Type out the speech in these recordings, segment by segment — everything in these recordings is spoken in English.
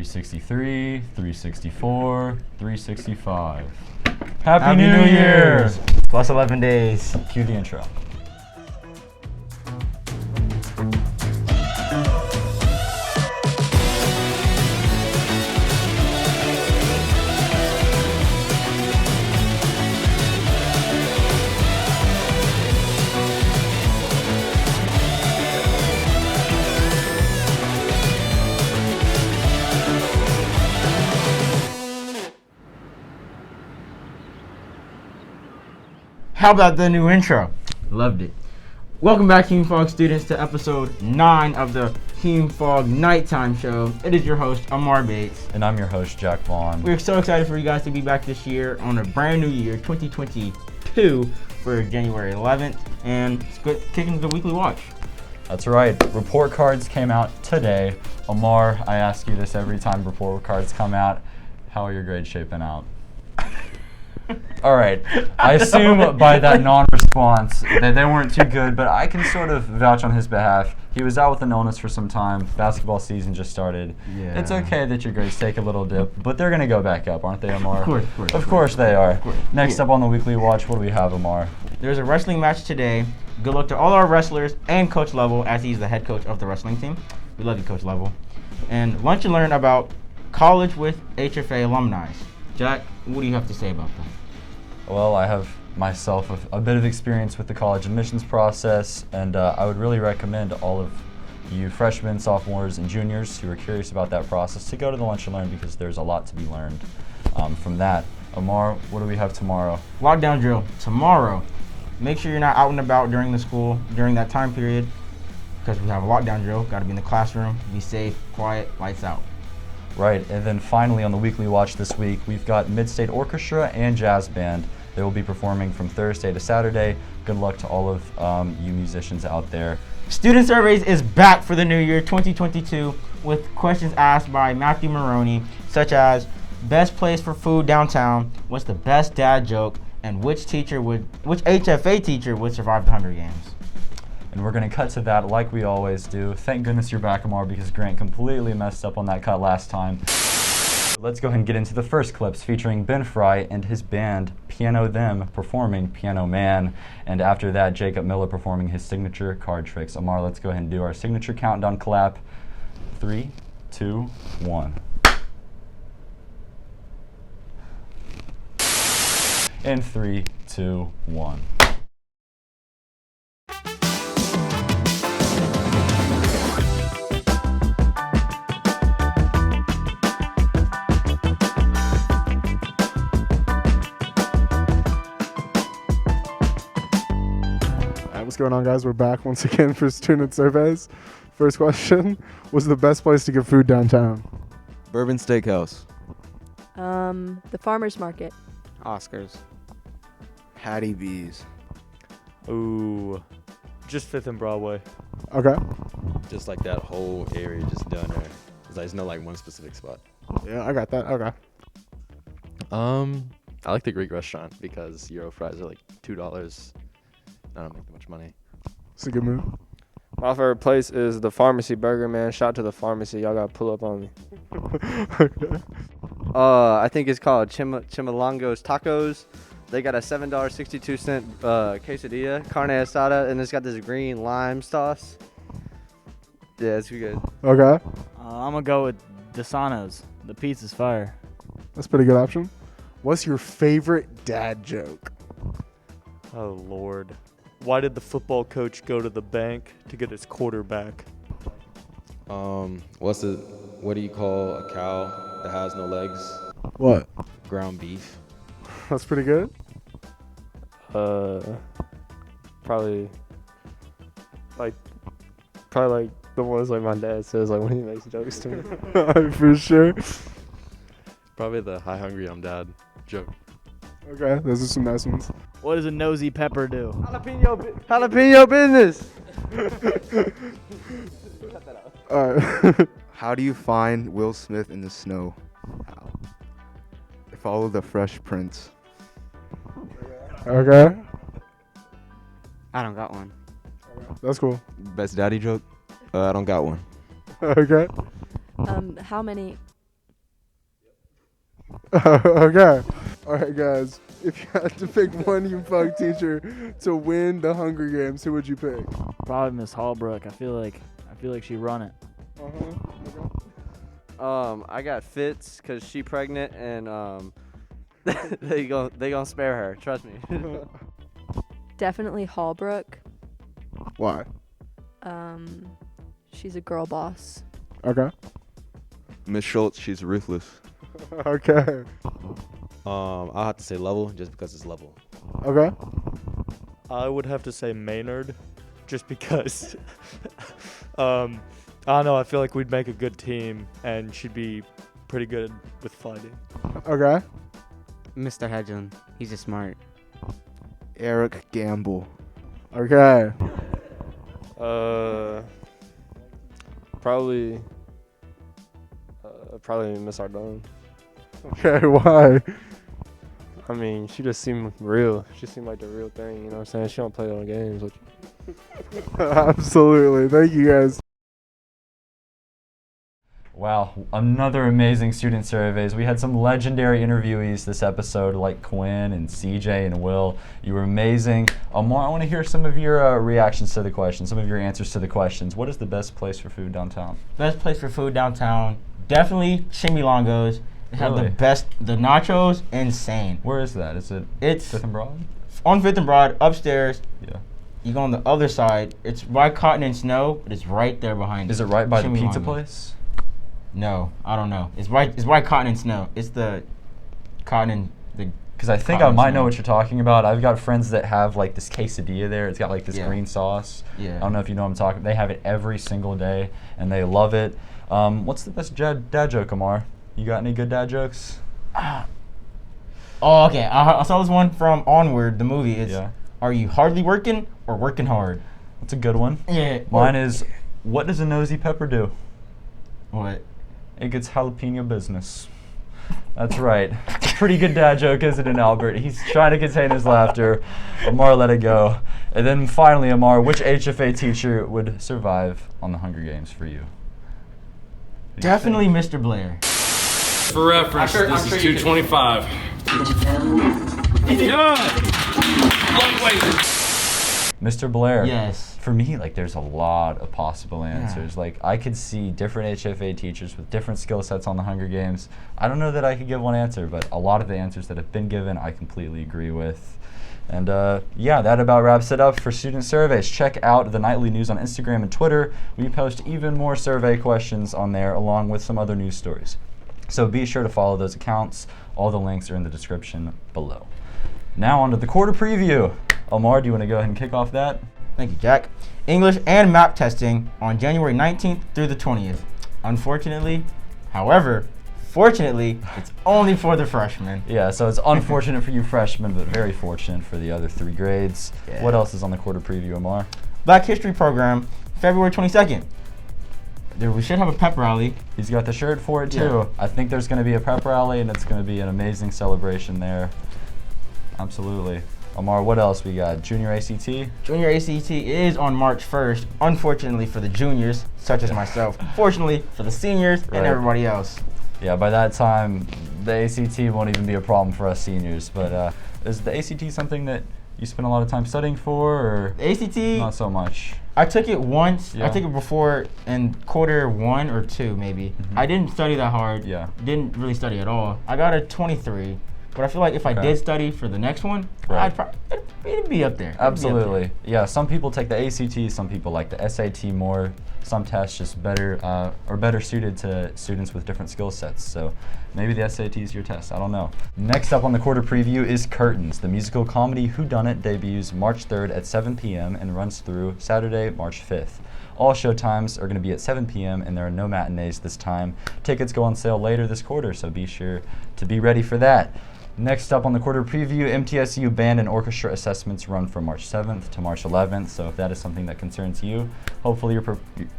363, 364, 365. Happy New Year! Plus 11 days. Cue the intro. How about the new intro? Loved it. Welcome back, Hume-Fogg students, to episode 9 of the Hume-Fogg Nighttime Show. It is your host, Amar Bates. And I'm your host, Jack Vaughn. We're so excited for you guys to be back this year on a brand new year, 2022, for January 11th. And let's kick into the weekly watch. That's right. Report cards came out today. Amar, I ask you this every time report cards come out. How are your grades shaping out? All right. I assume by that non-response that they weren't too good, but I can sort of vouch on his behalf. He was out with an illness for some time. Basketball season just started. Yeah. It's okay that your grades take a little dip, but they're going to go back up, aren't they, Amar? Of course they are. Of course. Next up on the weekly watch, what do we have, Amar? There's a wrestling match today. Good luck to all our wrestlers and Coach Level, as he's the head coach of the wrestling team. We love you, Coach Level. And lunch and learn about college with HFA alumni. Jack, what do you have to say about that? Well, I have myself a bit of experience with the college admissions process, and I would really recommend all of you freshmen, sophomores, and juniors who are curious about that process to go to the Lunch and Learn, because there's a lot to be learned from that. Amar, what do we have tomorrow? Lockdown drill tomorrow. Make sure you're not out and about during that time period, because we have a lockdown drill. Got to be in the classroom, be safe, quiet, lights out. Right, and then finally on the weekly watch this week, we've got Mid-State Orchestra and Jazz Band. They will be performing from Thursday to Saturday. Good luck to all of you musicians out there. Student Surveys is back for the new year, 2022, with questions asked by Matthew Maroney, such as best place for food downtown, what's the best dad joke, and which HFA teacher would survive the Hunger Games. And we're going to cut to that like we always do. Thank goodness you're back, Amar, because Grant completely messed up on that cut last time. Let's go ahead and get into the first clips featuring Ben Fry and his band Piano Them performing Piano Man. And after that, Jacob Miller performing his signature card tricks. Amar, let's go ahead and do our signature countdown clap. 3, 2, 1. And 3, 2, 1. What's going on, guys? We're back once again for student surveys. First question: what's the best place to get food downtown? Bourbon Steakhouse. The farmer's market. Oscars. Hattie B's. Ooh, just 5th and Broadway. Okay. Just like that whole area just down there. There's no like one specific spot. Yeah, I got that. Okay. I like the Greek restaurant because Euro fries are like $2. I don't make that much money. It's a good move. My favorite place is the Pharmacy Burger, man. Shout out to the Pharmacy. Y'all gotta pull up on me. Okay. I think it's called Chimalongo's Tacos. They got a $7.62 quesadilla, carne asada, and it's got this green lime sauce. Yeah, it's good. Okay. I'm gonna go with Desano's. The pizza's fire. That's a pretty good option. What's your favorite dad joke? Oh, Lord. Why did the football coach go to the bank to get his quarterback? What do you call a cow that has no legs? What? Ground beef. That's pretty good. Probably like the ones like my dad says like when he makes jokes to me. For sure. Probably the hi hungry I'm dad joke. Okay, those are some nice ones. What does a nosy pepper do? Jalapeno business. All right. How do you find Will Smith in the snow? How? Follow the Fresh Prince. Okay. I don't got one. That's cool. Best daddy joke? I don't got one. Okay. How many Okay. All right, guys. If you had to pick one Hume-Fogg teacher to win the Hunger Games, who would you pick? Probably Miss Hallbrook. I feel like she run it. I got Fitz because she pregnant and they gonna spare her. Trust me. Definitely Hallbrook. Why? She's a girl boss. Okay. Miss Schultz, she's ruthless. Okay. I'll have to say Level just because it's Level. Okay. I would have to say Maynard, just because. I don't know. I feel like we'd make a good team, and she'd be pretty good with fighting. Okay. Mr. Hedlund. He's just smart. Eric Gamble. Okay. Probably Miss Ardone. Okay, why? I mean, she just seemed real. She seemed like the real thing, you know what I'm saying? She don't play on games. Absolutely. Thank you, guys. Wow, another amazing student surveys. We had some legendary interviewees this episode like Quinn and CJ and Will. You were amazing. Amar, I want to hear some of your reactions to the questions, some of your answers to the questions. What is the best place for food downtown? Best place for food downtown, definitely Chimilongos. They have Really? the best, the nachos, insane. Where is that? It's Fifth and Broad? On 5th and Broad, upstairs. Yeah. You go on the other side. It's by Cotton and Snow, but it's right there behind Is it right by the pizza Chimilongos. place? No, I don't know. It's by Cotton and Snow. It's the Cotton and the. Because I think I Cotton might Snow. know what you're talking about. I've got friends that have like this quesadilla there. It's got like this Yeah. green sauce. Yeah. I don't know if you know what I'm talking. They have it every single day and they love it. What's the best dad joke, Amar? You got any good dad jokes? Oh, okay. I saw this one from Onward, the movie. It's, Yeah. Are you hardly working or working hard? That's a good one. Yeah. Mine is, what does a nosy pepper do? What? It gets jalapeno business. That's right. It's a pretty good dad joke, isn't it, Albert? He's trying to contain his laughter. Amar let it go. And then finally, Amar, which HFA teacher would survive on the Hunger Games for you? Who do you Definitely Mr. Blair. For reference, this is 225. Mr. Blair. Yes. For me, like, there's a lot of possible answers. Like, I could see different HFA teachers with different skill sets on the Hunger Games. I don't know that I could give one answer, but a lot of the answers that have been given, I completely agree with. And yeah, that about wraps it up for student surveys. Check out the nightly news on Instagram and Twitter. We post even more survey questions on there, along with some other news stories. So be sure to follow those accounts. All the links are in the description below. Now on to the quarter preview. Amar, do you want to go ahead and kick off that? Thank you, Jack. English and map testing on January 19th through the 20th. Unfortunately, however, fortunately, it's only for the freshmen. Yeah, so it's unfortunate for you freshmen, but very fortunate for the other 3 grades. Yeah. What else is on the quarter preview, Amar? Black History Program, February 22nd. We should have a pep rally. He's got the shirt for it too. Yeah. I think there's going to be a pep rally, and it's going to be an amazing celebration there. Absolutely. Amar, what else we got? Junior ACT? Junior ACT is on March 1st, unfortunately for the juniors, such as myself. Fortunately for the seniors Right. and everybody else. Yeah, by that time, the ACT won't even be a problem for us seniors. But is the ACT something that you spend a lot of time studying for, or The ACT, not so much? I took it once. Yeah. I took it before in quarter 1 or 2 maybe. Mhm. I didn't study that hard. Yeah. Didn't really study at all. I got a 23. But I feel like if I Okay. did study for the next one, Right. it'd be up there. It'd be up there. Absolutely. Yeah, some people take the ACT, some people like the SAT more. Some tests just better are better suited to students with different skill sets. So maybe the SAT is your test. I don't know. Next up on the quarter preview is Curtains. The musical comedy Whodunit debuts March 3rd at 7 p.m. and runs through Saturday, March 5th. All show times are going to be at 7 p.m. and there are no matinees this time. Tickets go on sale later this quarter, so be sure to be ready for that. Next up on the quarter preview, MTSU band and orchestra assessments run from March 7th to March 11th. So if that is something that concerns you, hopefully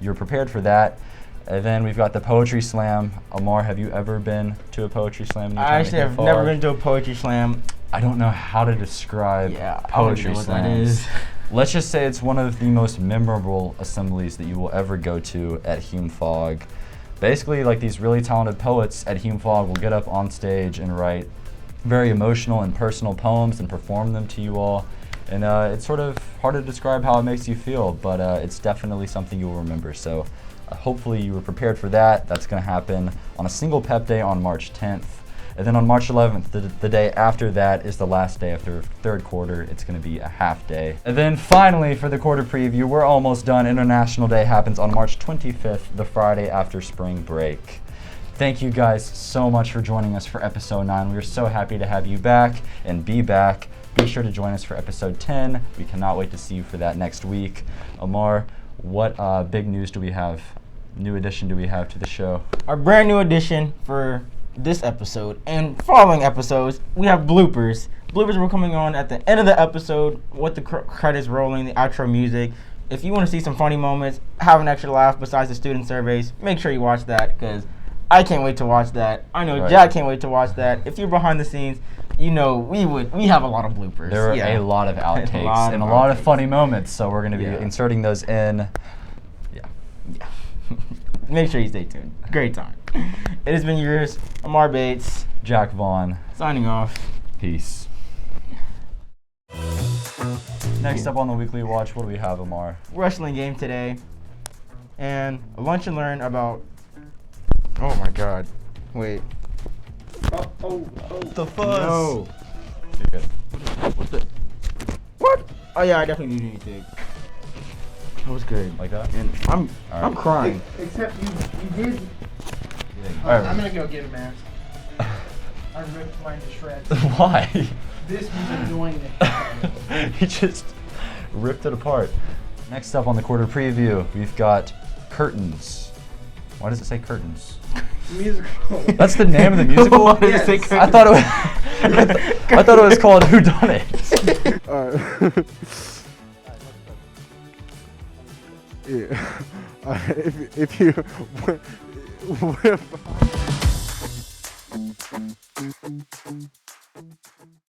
you're prepared for that. And then we've got the poetry slam. Amar, have you ever been to a poetry slam? in your time I at actually have Hume-Fogg? never been to a poetry slam. I don't know how to describe poetry I don't know what slams. that is. Let's just say it's one of the most memorable assemblies that you will ever go to at Hume-Fogg. basically like these really talented poets at Hume-Fogg will get up on stage and write very emotional and personal poems and perform them to you all. And it's sort of hard to describe how it makes you feel, but it's definitely something you'll remember. So hopefully you were prepared for that. That's going to happen on a single pep day on March 10th. And then on March 11th, the day after that, is the last day after third quarter. It's going to be a half day. And then finally, for the quarter preview, we're almost done. International Day happens on March 25th, the Friday after spring break. Thank you guys so much for joining us for episode 9. We're so happy to have you back and be back. Be sure to join us for episode 10. We cannot wait to see you for that next week. Amar, what big news do we have? New addition do we have to the show? Our brand new addition for this episode and following episodes, we have bloopers. Bloopers were coming on at the end of the episode with the credits rolling, the outro music. If you want to see some funny moments, have an extra laugh besides the student surveys, make sure you watch that, because I can't wait to watch that. I know Jack can't wait to watch that. If you're behind the scenes, you know we have a lot of bloopers. There are a lot of outtakes and a lot of funny moments, so we're going to be inserting those in. Yeah. Make sure you stay tuned. Great time. It has been yours, Amar Bates, Jack Vaughn, signing off. Peace. Next up on the Weekly Watch, what do we have, Amar? Wrestling game today, and a lunch and learn about. Oh my God! Wait. The fuzz. No. What's the? What? Oh yeah, I definitely do need to dig. That was good. Like that? And I'm crying. Except you did. I'm gonna go get a mask. I ripped mine to shreds. Why? This was annoying. He just ripped it apart. Next up on the quarter preview, we've got curtains. Why does it say curtains? Musical. That's the name of the musical? Why does it say curtains? I thought it was called Who Done It. Alright. Yeah. If you whip